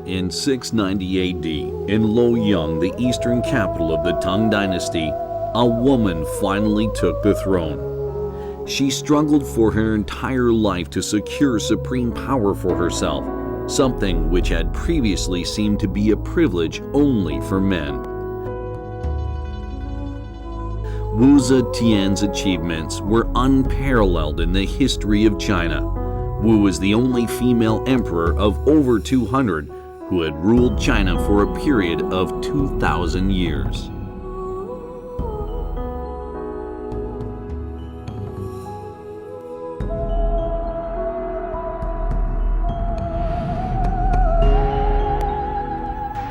In 690 AD, in Luoyang, the eastern capital of the Tang Dynasty, a woman finally took the throne. She struggled for her entire life to secure supreme power for herself, something which had previously seemed to be a privilege only for men. Wu Zetian's achievements were unparalleled in the history of China. Wu was the only female emperor of over 200 who had ruled China for a period of 2,000 years.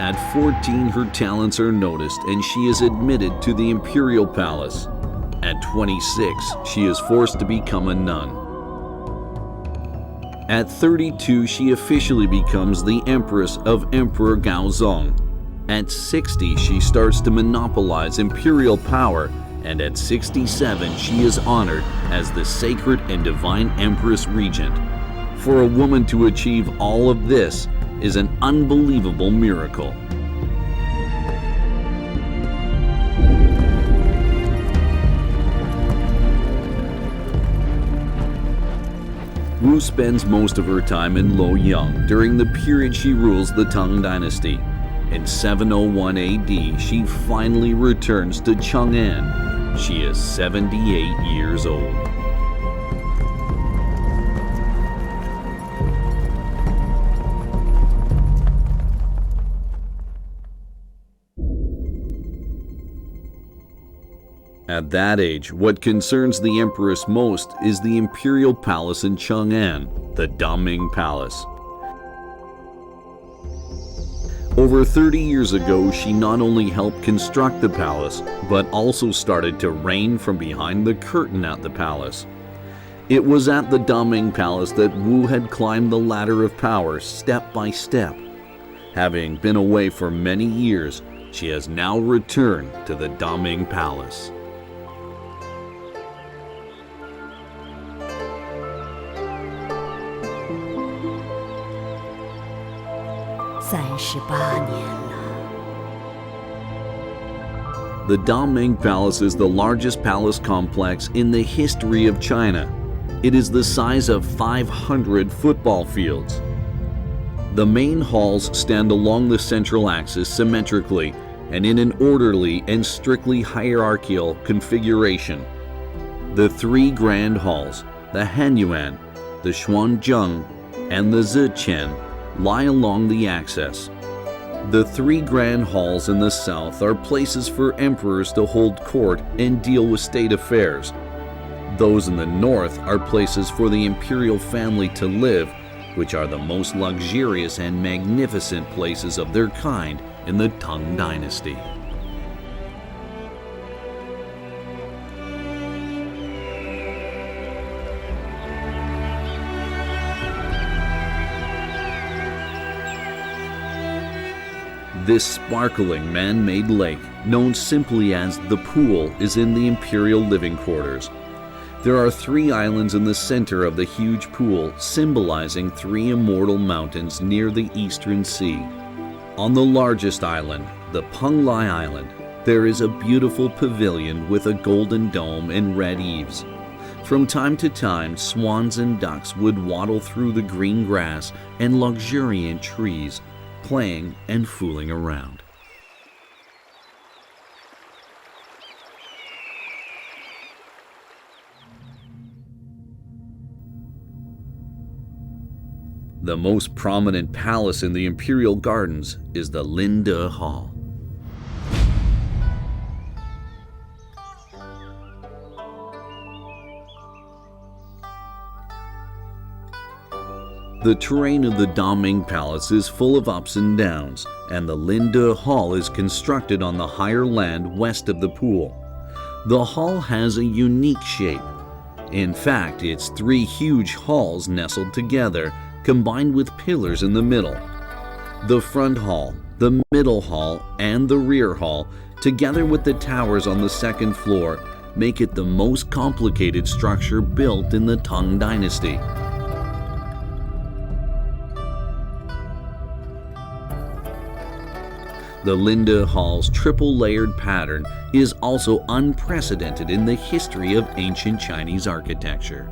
At 14, her talents are noticed and she is admitted to the imperial palace. At 26, she is forced to become a nun. At 32, she officially becomes the Empress of Emperor Gaozong. At 60, she starts to monopolize imperial power, and at 67, she is honored as the sacred and divine Empress Regent. For a woman to achieve all of this is an unbelievable miracle. Wu spends most of her time in Luoyang during the period she rules the Tang Dynasty. In 701 AD, she finally returns to Chang'an. She is 78 years old. At that age, what concerns the empress most is the imperial palace in Chang'an, the Daming Palace. Over 30 years ago, she not only helped construct the palace, but also started to reign from behind the curtain at the palace. It was at the Daming Palace that Wu had climbed the ladder of power step by step. Having been away for many years, she has now returned to the Daming Palace. The Daming Palace is the largest palace complex in the history of China. It is the size of 500 football fields. The main halls stand along the central axis symmetrically and in an orderly and strictly hierarchical configuration. The three grand halls, the Hanyuan, the Xuanzheng, and the Ziqian, lie along the axis. The three grand halls in the south are places for emperors to hold court and deal with state affairs. Those in the north are places for the imperial family to live, which are the most luxurious and magnificent places of their kind in the Tang Dynasty. This sparkling man-made lake, known simply as the Pool, is in the imperial living quarters. There are three islands in the center of the huge pool, symbolizing three immortal mountains near the eastern sea. On the largest island, the Penglai Island, there is a beautiful pavilion with a golden dome and red eaves. From time to time, swans and ducks would waddle through the green grass and luxuriant trees, playing and fooling around. The most prominent palace in the Imperial Gardens is the Linde Hall. The terrain of the Daming Palace is full of ups and downs, and the Linde Hall is constructed on the higher land west of the pool. The hall has a unique shape. In fact, it's three huge halls nestled together, combined with pillars in the middle. The front hall, the middle hall, and the rear hall, together with the towers on the second floor, make it the most complicated structure built in the Tang Dynasty. The Linde Hall's triple-layered pattern is also unprecedented in the history of ancient Chinese architecture.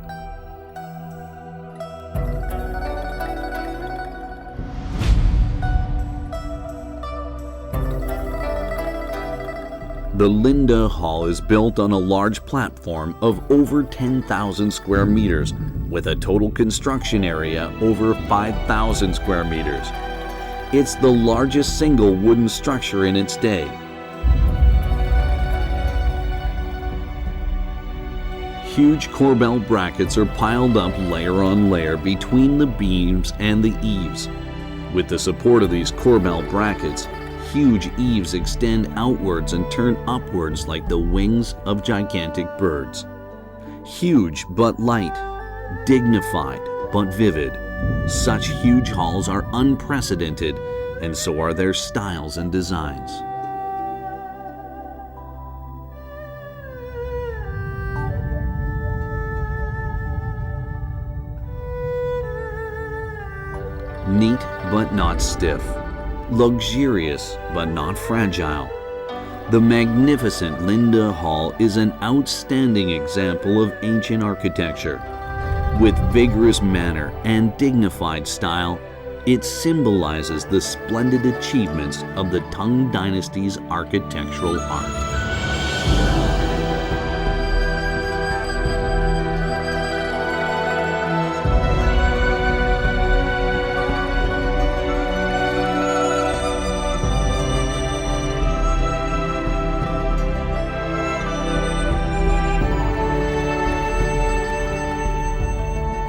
The Linde Hall is built on a large platform of over 10,000 square meters, with a total construction area over 5,000 square meters. It's the largest single wooden structure in its day. Huge corbel brackets are piled up layer on layer between the beams and the eaves. With the support of these corbel brackets, huge eaves extend outwards and turn upwards like the wings of gigantic birds. Huge but light, dignified but vivid. Such huge halls are unprecedented, and so are their styles and designs. Neat but not stiff. Luxurious but not fragile. The magnificent Linde Hall is an outstanding example of ancient architecture. With vigorous manner and dignified style, it symbolizes the splendid achievements of the Tang Dynasty's architectural art.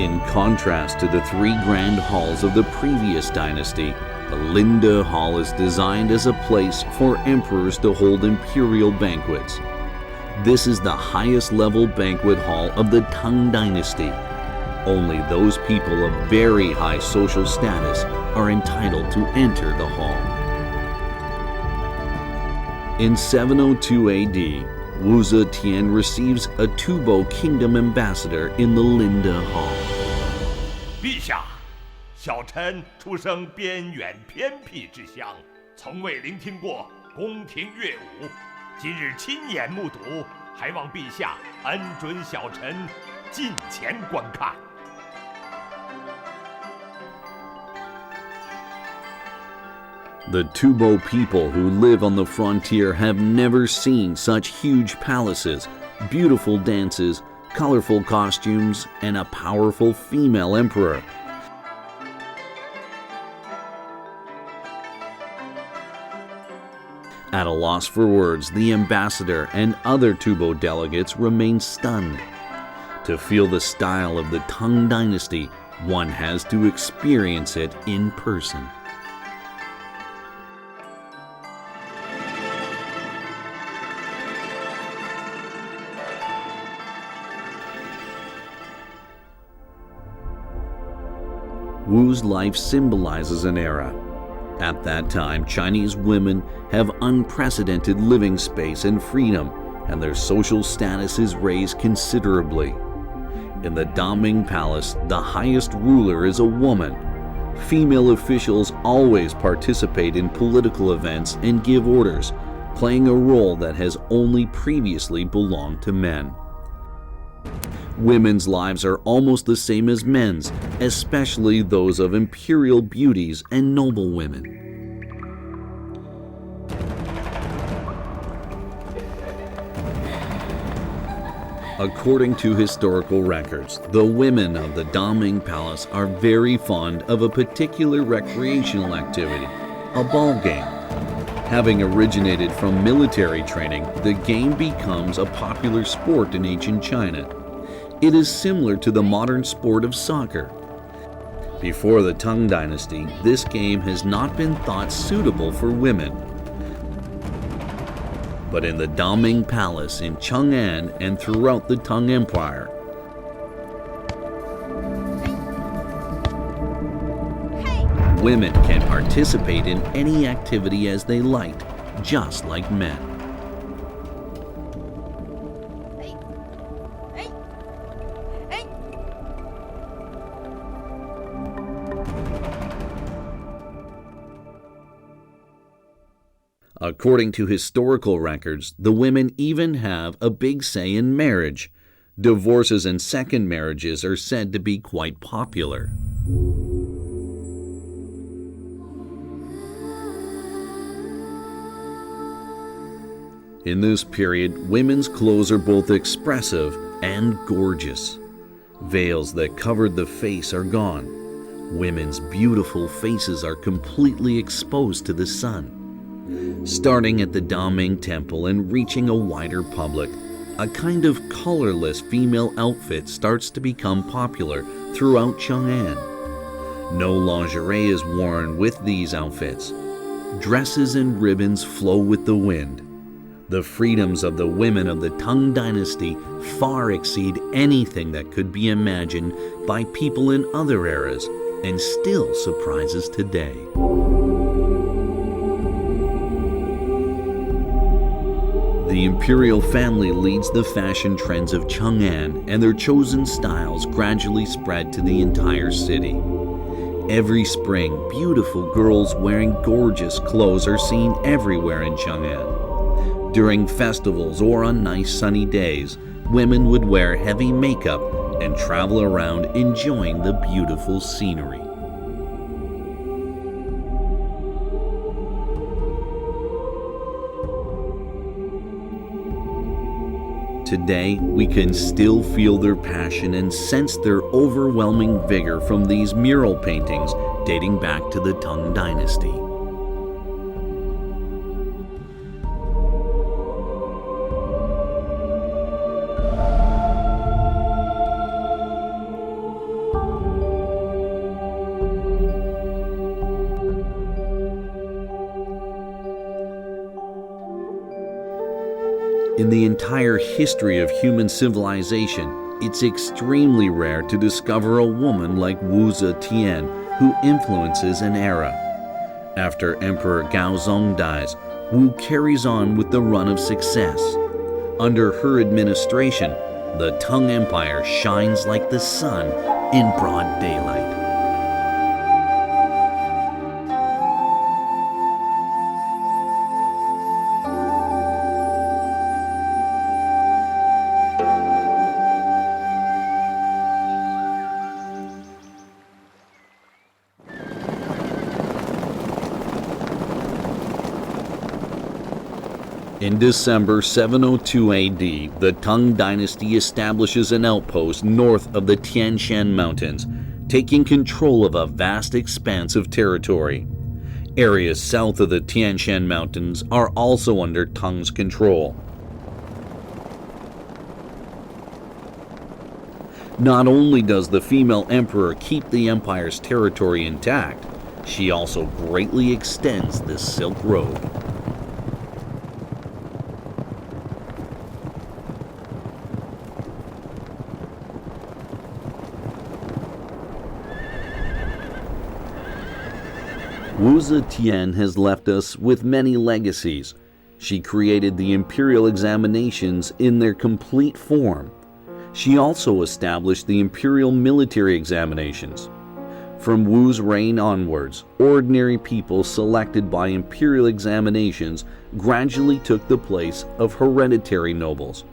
In contrast to the three grand halls of the previous dynasty, the Linde Hall is designed as a place for emperors to hold imperial banquets. This is the highest level banquet hall of the Tang Dynasty. Only those people of very high social status are entitled to enter the hall. In 702 AD, Wu Zetian receives a Tubo kingdom ambassador in the Linde Hall. 陛下，小臣出生边远偏僻之乡，从未聆听过宫廷乐舞，今日亲眼目睹，还望陛下恩准小臣近前观看。 The Tubo people who live on the frontier have never seen such huge palaces, beautiful dances, colorful costumes, and a powerful female emperor. At a loss for words, the ambassador and other Tubo delegates remain stunned. To feel the style of the Tang Dynasty, one has to experience it in person. Wu's life symbolizes an era. At that time, Chinese women have unprecedented living space and freedom, and their social status is raised considerably. In the Daming Palace, the highest ruler is a woman. Female officials always participate in political events and give orders, playing a role that has only previously belonged to men. Women's lives are almost the same as men's, especially those of imperial beauties and noble women. According to historical records, the women of the Daming Palace are very fond of a particular recreational activity, a ball game. Having originated from military training, the game becomes a popular sport in ancient China. It is similar to the modern sport of soccer. Before the Tang Dynasty, this game has not been thought suitable for women. But in the Daming Palace in Chang'an and throughout the Tang Empire, women can participate in any activity as they liked, just like men. According to historical records, the women even have a big say in marriage. Divorces and second marriages are said to be quite popular. In this period, women's clothes are both expressive and gorgeous. Veils that covered the face are gone. Women's beautiful faces are completely exposed to the sun. Starting at the Daming Temple and reaching a wider public, a kind of colorless female outfit starts to become popular throughout Chang'an. No lingerie is worn with these outfits. Dresses and ribbons flow with the wind. The freedoms of the women of the Tang Dynasty far exceed anything that could be imagined by people in other eras and still surprises today. The imperial family leads the fashion trends of Chang'an, and their chosen styles gradually spread to the entire city. Every spring, beautiful girls wearing gorgeous clothes are seen everywhere in Chang'an. During festivals or on nice sunny days, women would wear heavy makeup and travel around enjoying the beautiful scenery. Today, we can still feel their passion and sense their overwhelming vigor from these mural paintings dating back to the Tang Dynasty. In the entire history of human civilization, it's extremely rare to discover a woman like Wu Zetian who influences an era. After Emperor Gaozong dies, Wu carries on with the run of success. Under her administration, the Tang Empire shines like the sun in broad daylight. In December 702 AD, the Tang Dynasty establishes an outpost north of the Tian Shan Mountains, taking control of a vast expanse of territory. Areas south of the Tian Shan Mountains are also under Tang's control. Not only does the female emperor keep the empire's territory intact, she also greatly extends the Silk Road. Wu Zetian has left us with many legacies. She created the imperial examinations in their complete form. She also established the imperial military examinations. From Wu's reign onwards, ordinary people selected by imperial examinations gradually took the place of hereditary nobles.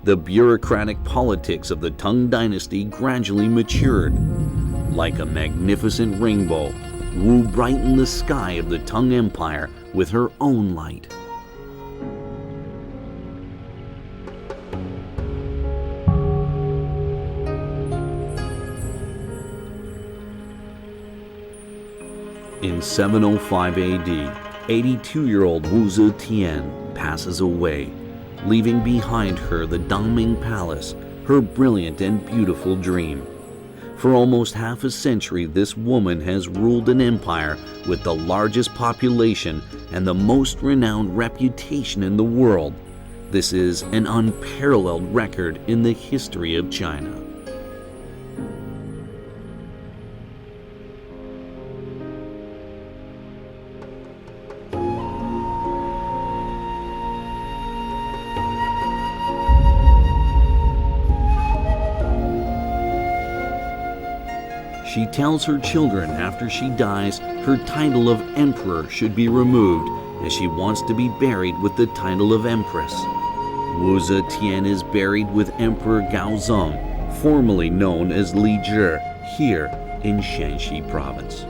The bureaucratic politics of the Tang dynasty gradually matured. Like a magnificent rainbow, Wu brightened the sky of the Tang Empire with her own light. In 705 AD, 82-year-old Wu Zetian passes away, leaving behind her the Dongming Palace, her brilliant and beautiful dream. For almost half a century, this woman has ruled an empire with the largest population and the most renowned reputation in the world. This is an unparalleled record in the history of China. She tells her children after she dies, her title of emperor should be removed, as she wants to be buried with the title of empress. Wu Zetian is buried with Emperor Gaozong, formerly known as Li Zhi, here in Shanxi province.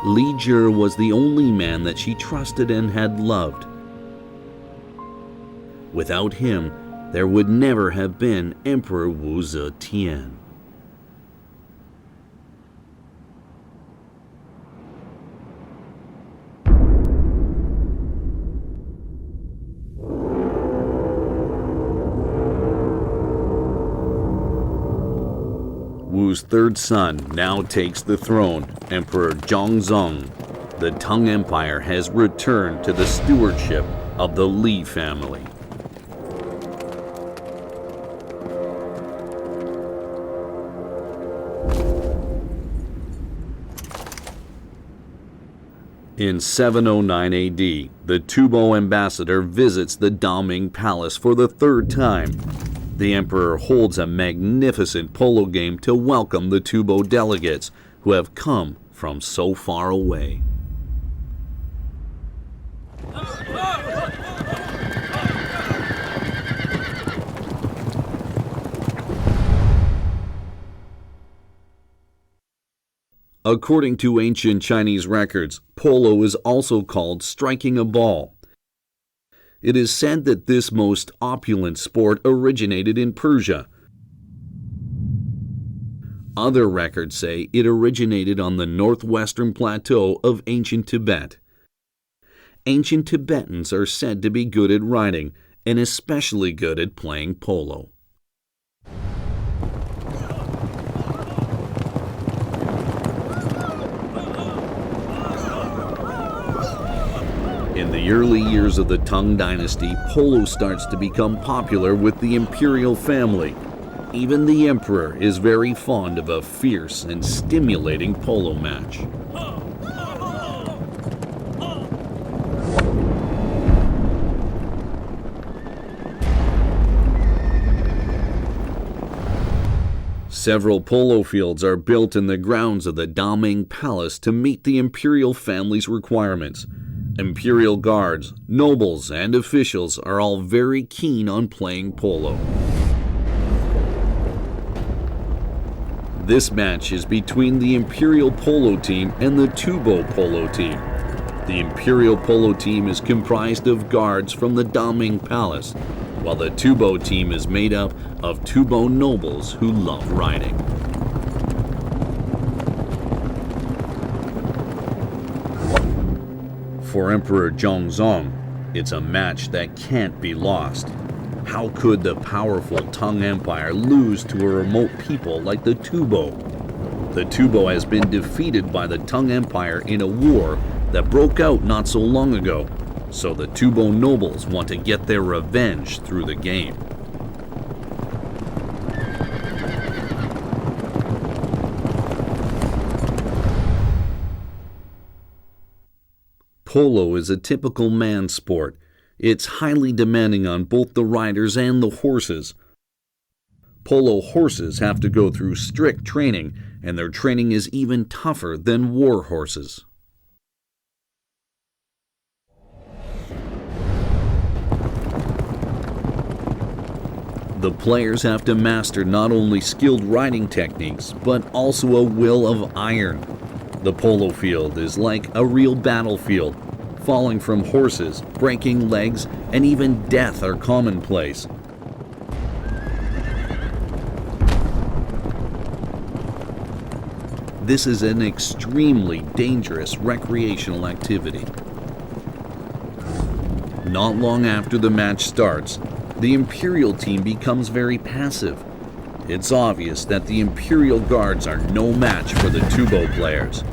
Li Zhi was the only man that she trusted and had loved. Without him, there would never have been Emperor Wu Zetian. Wu's third son now takes the throne, Emperor Zhongzong. The Tang Empire has returned to the stewardship of the Li family. In 709 AD, the Tubo ambassador visits the Dongming Palace for the third time. The emperor holds a magnificent polo game to welcome the Tubo delegates who have come from so far away. According to ancient Chinese records, polo is also called striking a ball. It is said that this most opulent sport originated in Persia. Other records say it originated on the northwestern plateau of ancient Tibet. Ancient Tibetans are said to be good at riding and especially good at playing polo. In the early years of the Tang dynasty, polo starts to become popular with the imperial family. Even the emperor is very fond of a fierce and stimulating polo match. Several polo fields are built in the grounds of the Dongming Palace to meet the imperial family's requirements. Imperial guards, nobles, and officials are all very keen on playing polo. This match is between the Imperial Polo Team and the Tubo Polo Team. The Imperial Polo Team is comprised of guards from the Dongming Palace, while the Tubo Team is made up of Tubo nobles who love riding. For Emperor Zhongzong, it's a match that can't be lost. How could the powerful Tang Empire lose to a remote people like the Tubo? The Tubo has been defeated by the Tang Empire in a war that broke out not so long ago, so the Tubo nobles want to get their revenge through the game. Polo is a typical man sport. It's highly demanding on both the riders and the horses. Polo horses have to go through strict training, and their training is even tougher than war horses. The players have to master not only skilled riding techniques, but also a will of iron. The polo field is like a real battlefield. Falling from horses, breaking legs, and even death are commonplace. This is an extremely dangerous recreational activity. Not long after the match starts, the Imperial team becomes very passive. It's obvious that the Imperial Guards are no match for the tubo players.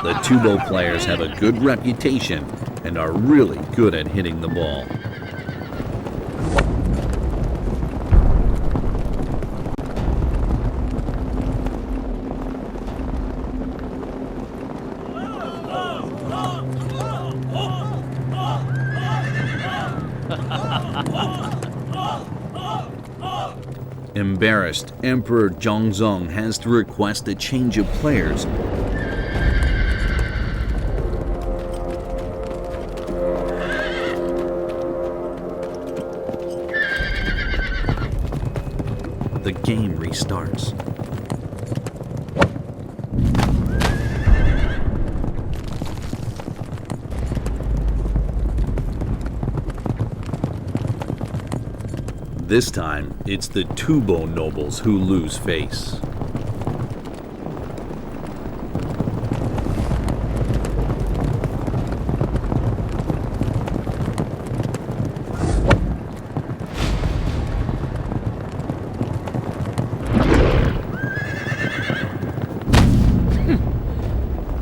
The tubo players have a good reputation and are really good at hitting the ball. Embarrassed, Emperor Zhongzong has to request a change of players. The game restarts. This time, it's the tubo nobles who lose face.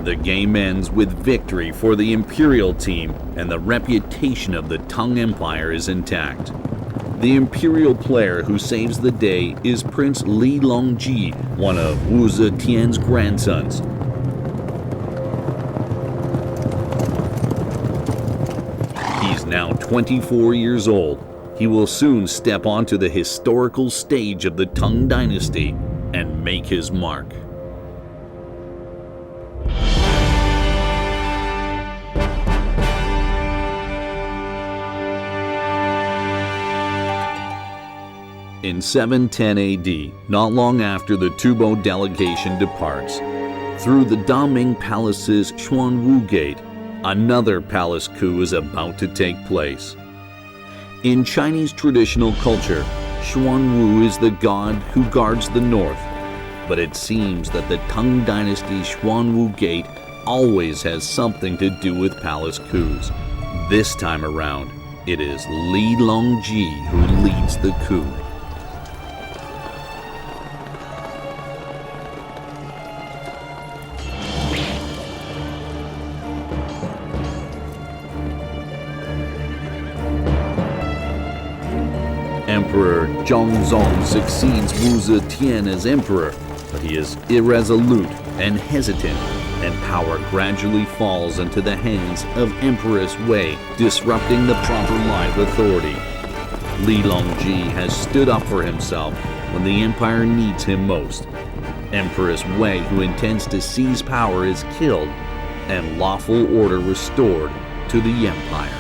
The game ends with victory for the Imperial team, and the reputation of the Tang Empire is intact. The Imperial player who saves the day is Prince Li Longji, one of Wu Zetian's grandsons. He's now 24 years old. He will soon step onto the historical stage of the Tang Dynasty and make his mark. In 710 AD, not long after the Tubo delegation departs, through the Daming Palace's Xuanwu Gate, another palace coup is about to take place. In Chinese traditional culture, Xuanwu is the god who guards the north, but it seems that the Tang Dynasty's Xuanwu Gate always has something to do with palace coups. This time around, it is Li Longji who leads the coup. Emperor Zhongzong succeeds Wu Zetian as emperor, but he is irresolute and hesitant, and power gradually falls into the hands of Empress Wei, disrupting the proper line of authority. Li Longji has stood up for himself when the empire needs him most. Empress Wei, who intends to seize power, is killed, and lawful order restored to the empire.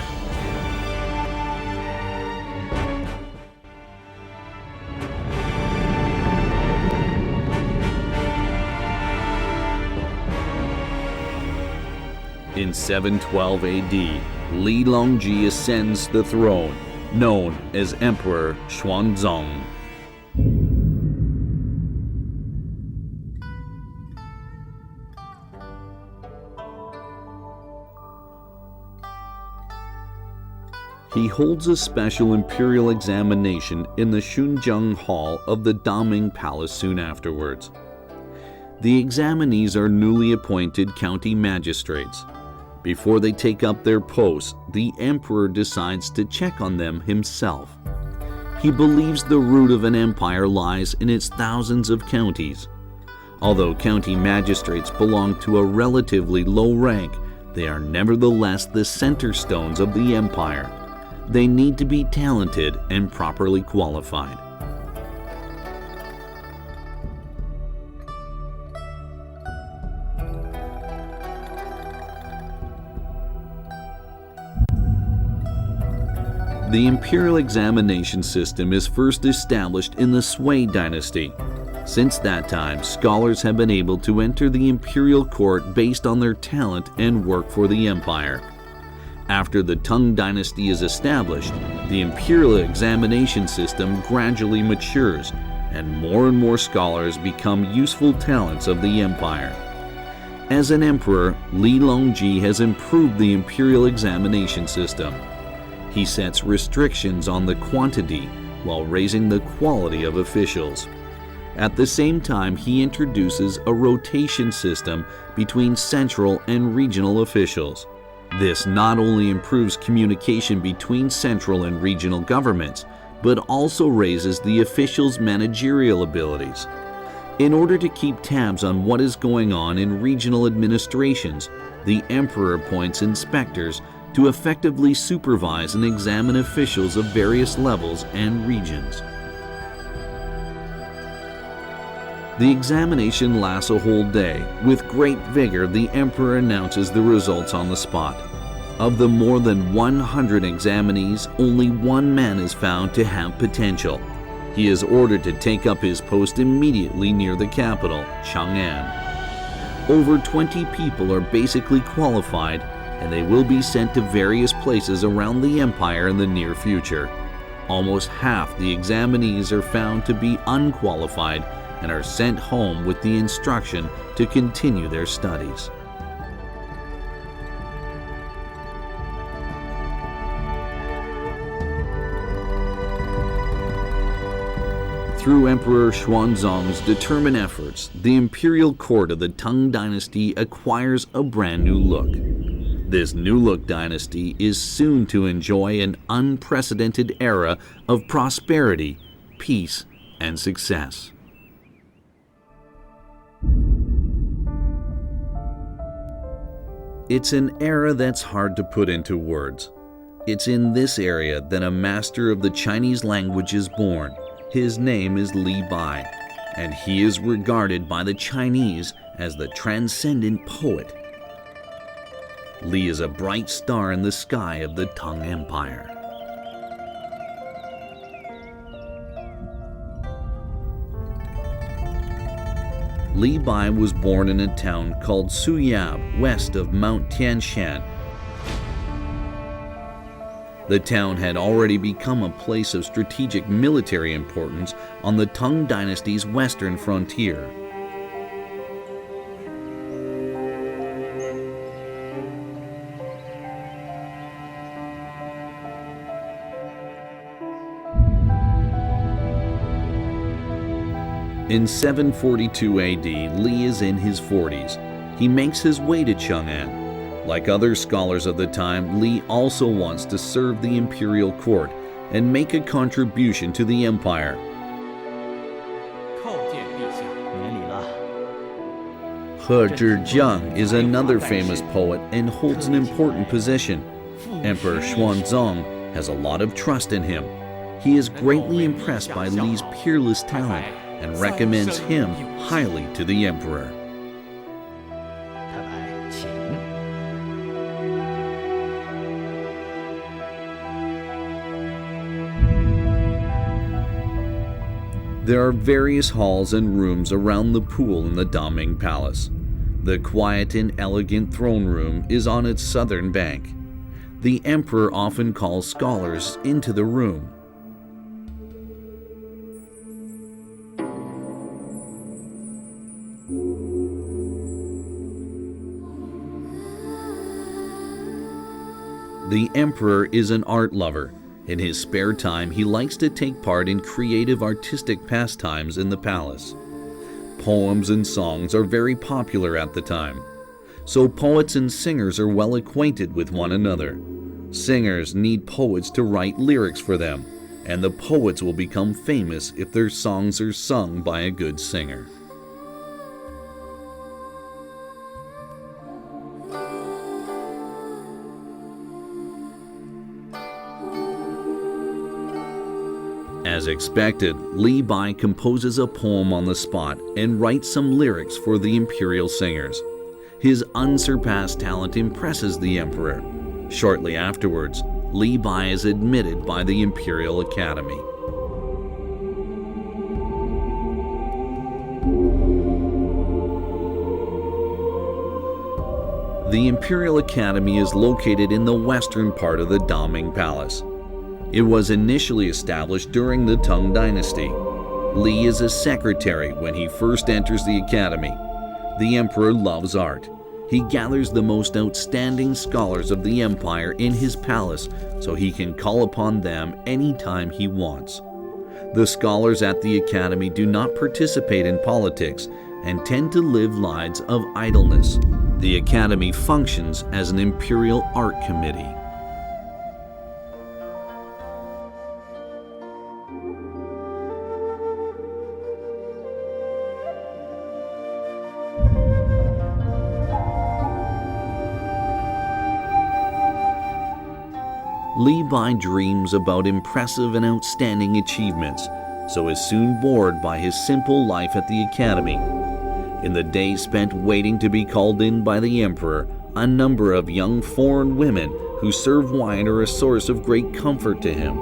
In 712 AD, Li Longji ascends the throne, known as Emperor Xuanzong. He holds a special imperial examination in the Xunjiang Hall of the Daming Palace soon afterwards. The examinees are newly appointed county magistrates. Before they take up their posts, the emperor decides to check on them himself. He believes the root of an empire lies in its thousands of counties. Although county magistrates belong to a relatively low rank, They are nevertheless the center stones of the empire. They need to be talented and properly qualified. The imperial examination system is first established in the Sui dynasty. Since that time, scholars have been able to enter the imperial court based on their talent and work for the empire. After the Tang dynasty is established, the imperial examination system gradually matures, and more scholars become useful talents of the empire. As an emperor, Li Longji has improved the imperial examination system. He sets restrictions on the quantity while raising the quality of officials. At the same time, he introduces a rotation system between central and regional officials. This not only improves communication between central and regional governments, but also raises the officials' managerial abilities. In order to keep tabs on what is going on in regional administrations, the emperor appoints inspectors to effectively supervise and examine officials of various levels and regions. The examination lasts a whole day. With great vigor, the emperor announces the results on the spot. Of the more than 100 examinees, only one man is found to have potential. He is ordered to take up his post immediately near the capital, Chang'an. Over 20 people are basically qualified, and they will be sent to various places around the empire in the near future. Almost half the examinees are found to be unqualified and are sent home with the instruction to continue their studies. Through Emperor Xuanzang's determined efforts, the imperial court of the Tang dynasty acquires a brand new look. This new look dynasty is soon to enjoy an unprecedented era of prosperity, peace, and success. It's an era that's hard to put into words. It's in this area that a master of the Chinese language is born. His name is Li Bai, and he is regarded by the Chinese as the transcendent poet. Li is a bright star in the sky of the Tang Empire. Li Bai was born in a town called Suyab, west of Mount Tianshan. The town had already become a place of strategic military importance on the Tang dynasty's western frontier. In 742 AD, Li is in his 40s. He makes his way to Chang'an. Like other scholars of the time, Li also wants to serve the imperial court and make a contribution to the empire. He Zhijiang is another famous poet and holds an important position. Emperor Xuanzang has a lot of trust in him. He is greatly impressed by Li's peerless talent and recommends him highly to the emperor. There are various halls and rooms around the pool in the Daming Palace. The quiet and elegant throne room is on its southern bank. The emperor often calls scholars into the room. The emperor is an art lover. In his spare time, he likes to take part in creative artistic pastimes in the palace. Poems and songs are very popular at the time, so poets and singers are well acquainted with one another. Singers need poets to write lyrics for them, and the poets will become famous if their songs are sung by a good singer. As expected, Li Bai composes a poem on the spot and writes some lyrics for the imperial singers. His unsurpassed talent impresses the emperor. Shortly afterwards, Li Bai is admitted by the Imperial Academy. The Imperial Academy is located in the western part of the Daming Palace. It was initially established during the Tang Dynasty. Li is a secretary when he first enters the academy. The emperor loves art. He gathers the most outstanding scholars of the empire in his palace so he can call upon them anytime he wants. The scholars at the academy do not participate in politics and tend to live lives of idleness. The academy functions as an imperial art committee. Li Bai dreams about impressive and outstanding achievements, so is soon bored by his simple life at the academy. In the days spent waiting to be called in by the emperor, a number of young foreign women who serve wine are a source of great comfort to him.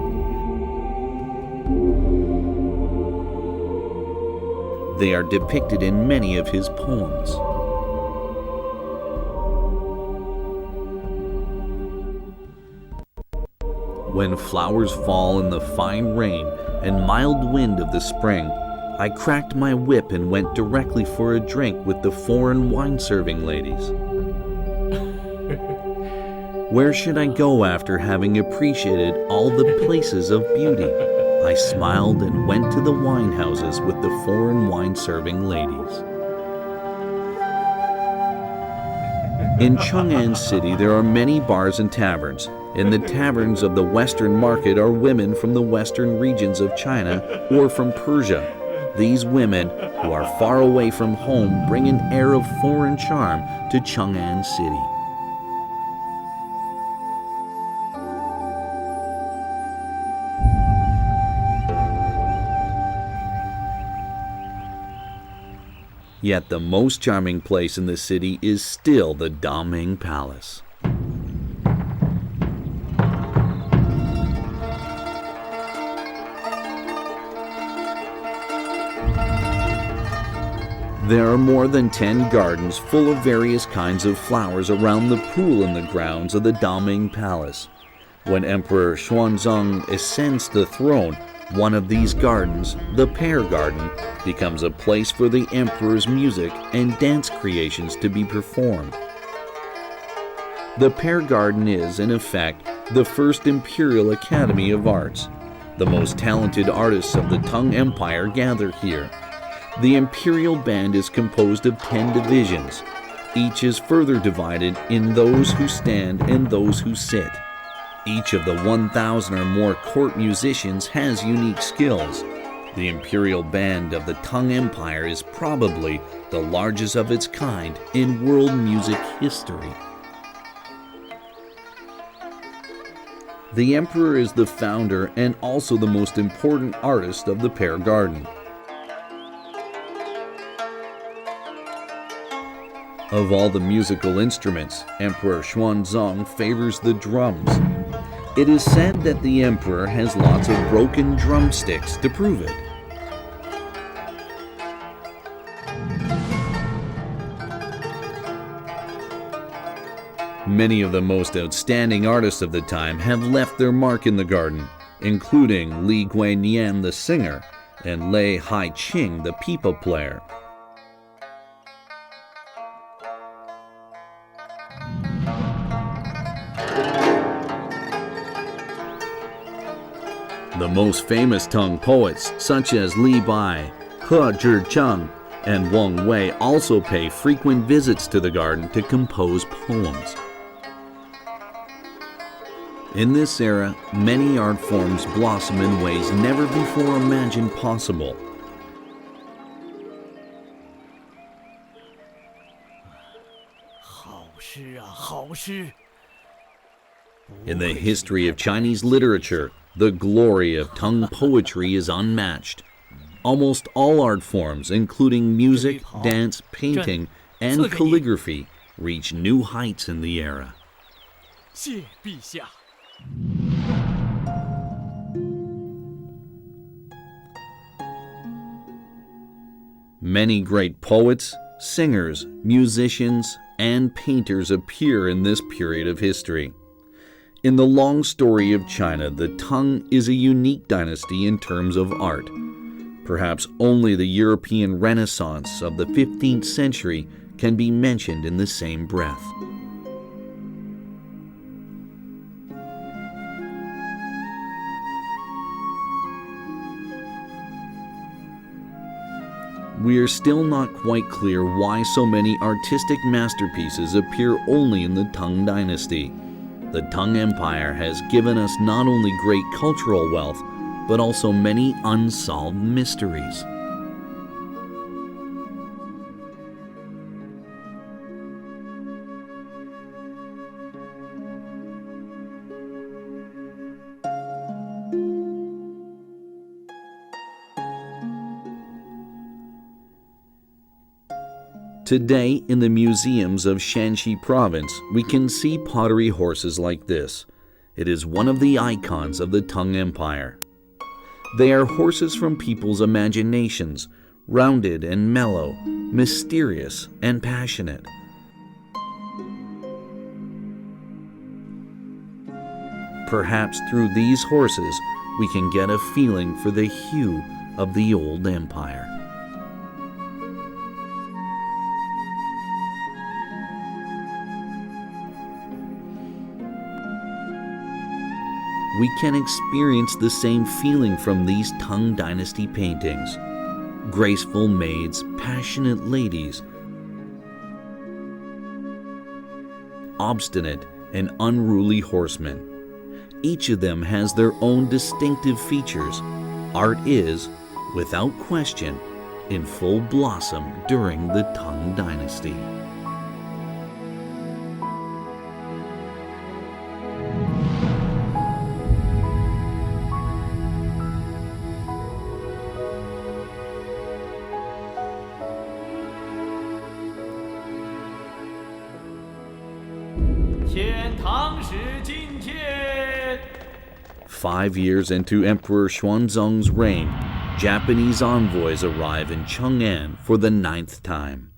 They are depicted in many of his poems. When flowers fall in the fine rain and mild wind of the spring, I cracked my whip and went directly for a drink with the foreign wine-serving ladies. Where should I go after having appreciated all the places of beauty? I smiled and went to the wine houses with the foreign wine-serving ladies. In Chang'an City, there are many bars and taverns. In the taverns of the Western market are women from the western regions of China or from Persia. These women, who are far away from home, bring an air of foreign charm to Chang'an City. Yet the most charming place in the city is still the Daming Palace. There are more than 10 gardens full of various kinds of flowers around the pool in the grounds of the Daming Palace. When Emperor Xuanzang ascends the throne, one of these gardens, the Pear Garden, becomes a place for the emperor's music and dance creations to be performed. The Pear Garden is, in effect, the first Imperial Academy of Arts. The most talented artists of the Tang Empire gather here. The Imperial Band is composed of 10 divisions. Each is further divided in those who stand and those who sit. Each of the 1,000 or more court musicians has unique skills. The Imperial Band of the Tang Empire is probably the largest of its kind in world music history. The Emperor is the founder and also the most important artist of the Pear Garden. Of all the musical instruments, Emperor Xuanzang favors the drums. It is said that the emperor has lots of broken drumsticks to prove it. Many of the most outstanding artists of the time have left their mark in the garden, including Li Guinian the singer and Lei Haiqing the pipa player. The most famous Tang poets, such as Li Bai, He Zhicheng, and Wang Wei, also pay frequent visits to the garden to compose poems. In this era, many art forms blossom in ways never before imagined possible. In the history of Chinese literature, The glory of Tang poetry is unmatched. Almost all art forms, including music, dance, painting, and calligraphy, reach new heights in the era. 谢陛下。 Many great poets, singers, musicians, and painters appear in this period of history. In the long story of China, the Tang is a unique dynasty in terms of art. Perhaps only the European Renaissance of the 15th century can be mentioned in the same breath. We are still not quite clear why so many artistic masterpieces appear only in the Tang dynasty. The Tang Empire has given us not only great cultural wealth, but also many unsolved mysteries. Today, in the museums of Shanxi province, we can see pottery horses like this. It is one of the icons of the Tang Empire. They are horses from people's imaginations, rounded and mellow, mysterious and passionate. Perhaps through these horses, we can get a feeling for the hue of the old empire. We can experience the same feeling from these Tang Dynasty paintings. Graceful maids, passionate ladies, obstinate and unruly horsemen. Each of them has their own distinctive features. Art is, without question, in full blossom during the Tang Dynasty. Tang 5 years into Emperor Xuanzong's reign, Japanese envoys arrive in Chang'an for the 9th time.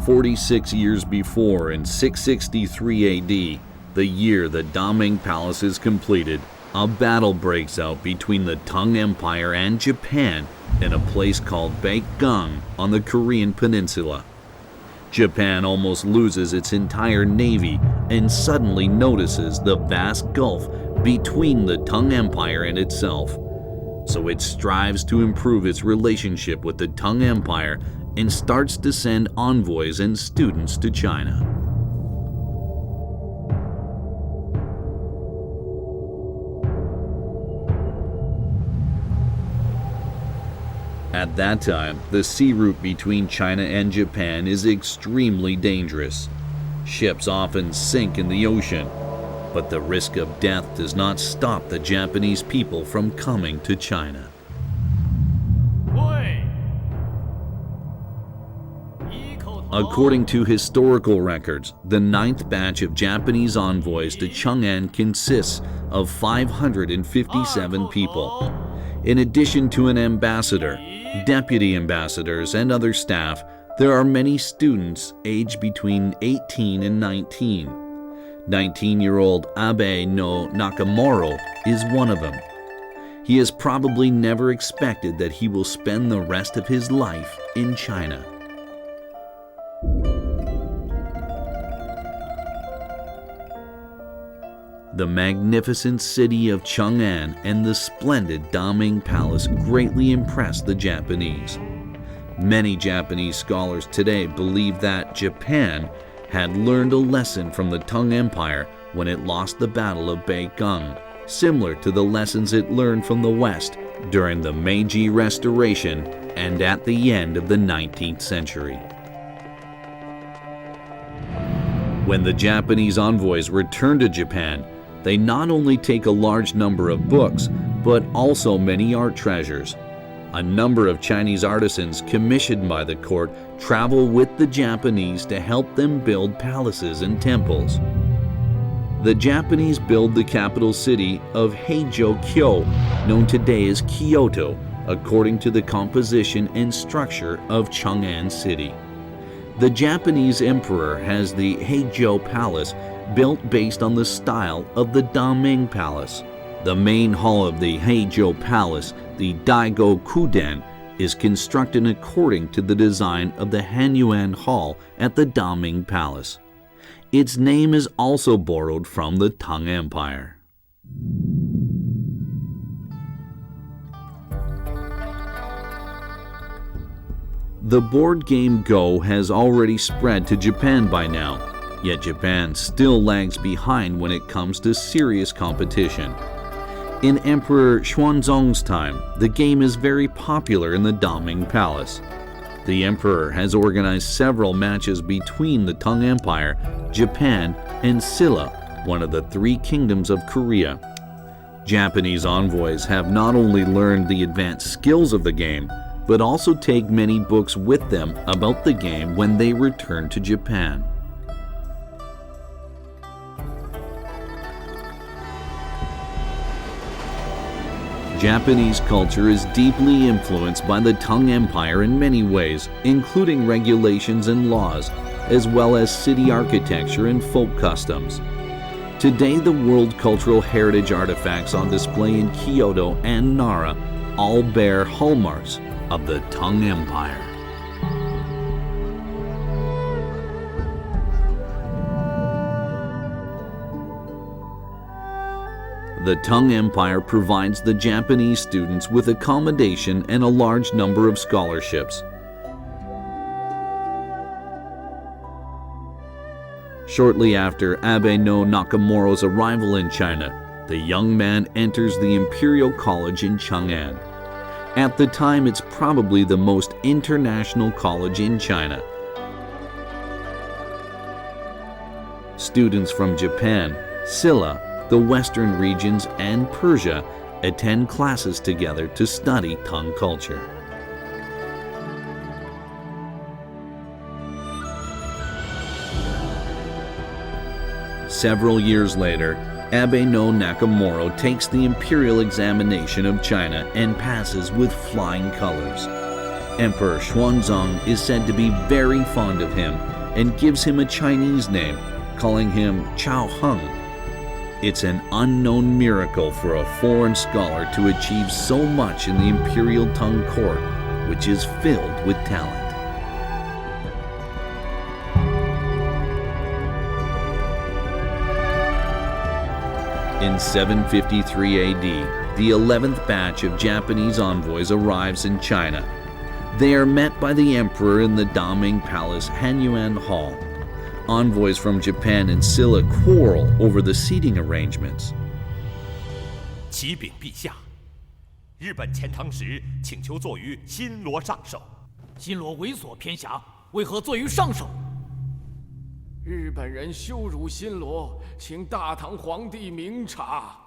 "46 years before, in 663 AD, the year the Daming Palace is completed, a battle breaks out between the Tang Empire and Japan in a place called Baekgang on the Korean peninsula. Japan almost loses its entire navy and suddenly notices the vast gulf between the Tang Empire and itself. So it strives to improve its relationship with the Tang Empire and starts to send envoys and students to China. At that time, the sea route between China and Japan is extremely dangerous. Ships often sink in the ocean, but the risk of death does not stop the Japanese people from coming to China. According to historical records, the 9th batch of Japanese envoys to Chang'an consists of 557 people. In addition to an ambassador, deputy ambassadors, and other staff, there are many students aged between 18 and 19. 19-year-old Abe no Nakamura is one of them. He has probably never expected that he will spend the rest of his life in China. The magnificent city of Chang'an and the splendid Daming Palace greatly impressed the Japanese. Many Japanese scholars today believe that Japan had learned a lesson from the Tang Empire when it lost the Battle of Baekgang, similar to the lessons it learned from the West during the Meiji Restoration and at the end of the 19th century. When the Japanese envoys return to Japan, they not only take a large number of books, but also many art treasures. A number of Chinese artisans commissioned by the court travel with the Japanese to help them build palaces and temples. The Japanese build the capital city of Heijo-kyo, known today as Kyoto, according to the composition and structure of Chang'an City. The Japanese emperor has the Heijo Palace, built based on the style of the Daming Palace. The main hall of the Heijo Palace, the Daigo Kuden, is constructed according to the design of the Hanyuan Hall at the Daming Palace. Its name is also borrowed from the Tang Empire. The board game Go has already spread to Japan by now, yet Japan still lags behind when it comes to serious competition. In Emperor Xuanzong's time, the game is very popular in the Daming Palace. The emperor has organized several matches between the Tang Empire, Japan, and Silla, one of the three kingdoms of Korea. Japanese envoys have not only learned the advanced skills of the game, but also take many books with them about the game when they return to Japan. Japanese culture is deeply influenced by the Tang Empire in many ways, including regulations and laws, as well as city architecture and folk customs. Today, the World Cultural Heritage artifacts on display in Kyoto and Nara all bear hallmarks of the Tang Empire. The Tang Empire provides the Japanese students with accommodation and a large number of scholarships. Shortly after Abe no Nakamura's arrival in China, the young man enters the Imperial College in Chang'an. At the time, it's probably the most international college in China. Students from Japan, Silla, the Western regions, and Persia attend classes together to study Tang culture. Several years later, Abe no Nakamura takes the imperial examination of China and passes with flying colors. Emperor Xuanzong is said to be very fond of him and gives him a Chinese name, calling him Chao Heng. It's an unknown miracle for a foreign scholar to achieve so much in the imperial Tang court, which is filled with talent. In 753 AD, the 11th batch of Japanese envoys arrives in China. They are met by the emperor in the Daming Palace Hanyuan Hall. Envoys from Japan and Silla quarrel over the seating arrangements. 启禀陛下，日本遣唐使请求坐于新罗上首。新罗猥琐偏狭，为何坐于上首？日本人羞辱新罗，请大唐皇帝明察。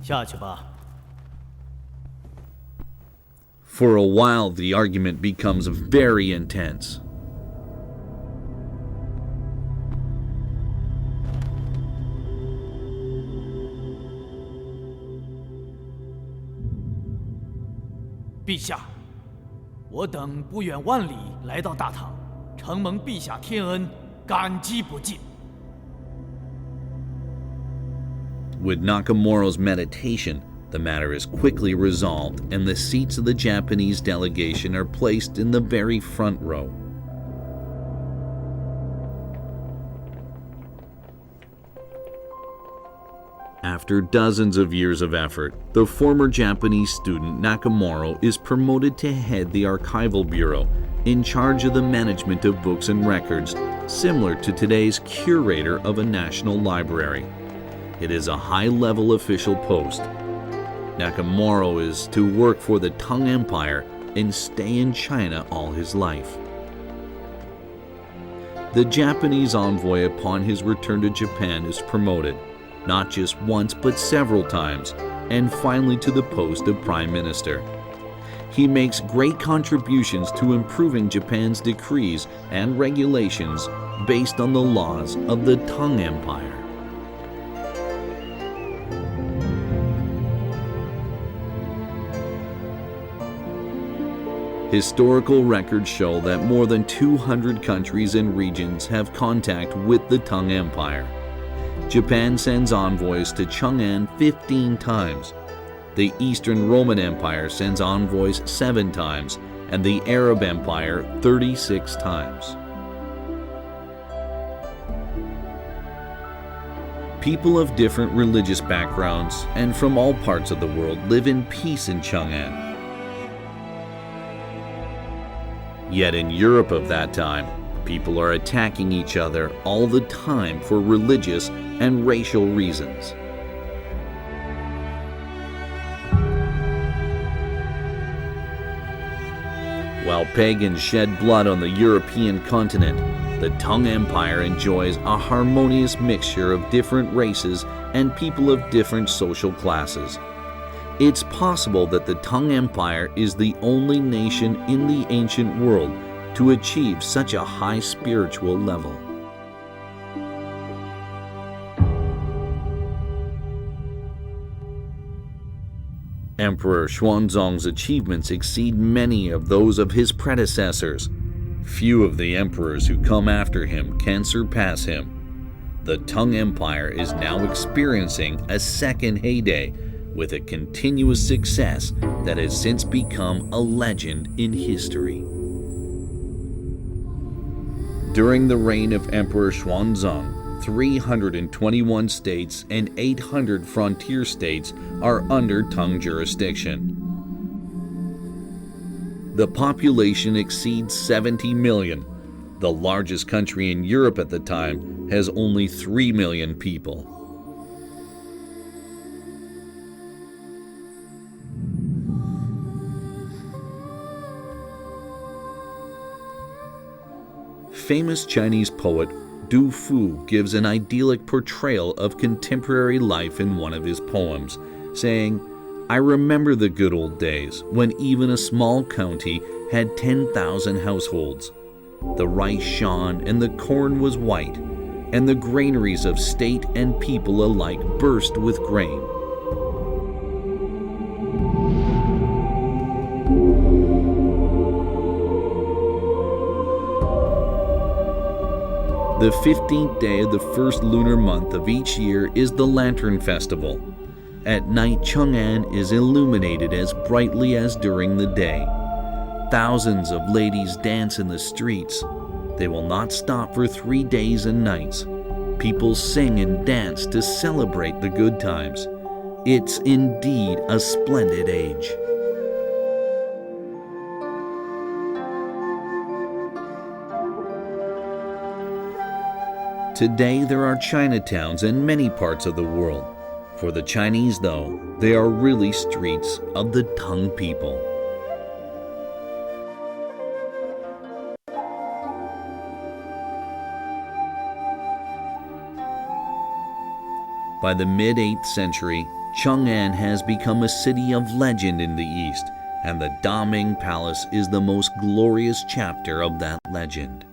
下去吧。For a while, the argument becomes very intense. "陛下，我等不远万里来到大唐，承蒙陛下天恩，感激不尽。" With Nakamura's meditation, the matter is quickly resolved and the seats of the Japanese delegation are placed in the very front row. After dozens of years of effort, the former Japanese student Nakamura is promoted to head the archival bureau, in charge of the management of books and records, similar to today's curator of a national library. It is a high-level official post. Nakamura is to work for the Tang Empire and stay in China all his life. The Japanese envoy upon his return to Japan is promoted, not just once but several times, and finally to the post of Prime Minister. He makes great contributions to improving Japan's decrees and regulations based on the laws of the Tang Empire. Historical records show that more than 200 countries and regions have contact with the Tang Empire. Japan sends envoys to Chang'an 15 times. The Eastern Roman Empire sends envoys 7 times, and the Arab Empire 36 times. People of different religious backgrounds and from all parts of the world live in peace in Chang'an. Yet in Europe of that time, people are attacking each other all the time for religious and racial reasons. While pagans shed blood on the European continent, the Tang Empire enjoys a harmonious mixture of different races and people of different social classes. It's possible that the Tang Empire is the only nation in the ancient world to achieve such a high spiritual level. Emperor Xuanzong's achievements exceed many of those of his predecessors. Few of the emperors who come after him can surpass him. The Tang Empire is now experiencing a second heyday, with a continuous success that has since become a legend in history. During the reign of Emperor Xuanzong, 321 states and 800 frontier states are under Tang jurisdiction. The population exceeds 70 million. The largest country in Europe at the time has only 3 million people. Famous Chinese poet Du Fu gives an idyllic portrayal of contemporary life in one of his poems, saying, "I remember the good old days when even a small county had 10,000 households. The rice shone and the corn was white, and the granaries of state and people alike burst with grain." The 15th day of the first lunar month of each year is the Lantern Festival. At night, Chang'an is illuminated as brightly as during the day. Thousands of ladies dance in the streets. They will not stop for 3 days and nights. People sing and dance to celebrate the good times. It's indeed a splendid age. Today there are Chinatowns in many parts of the world. For the Chinese, though, they are really streets of the Tang people. By the mid-8th century, Chang'an has become a city of legend in the East, and the Daming Palace is the most glorious chapter of that legend.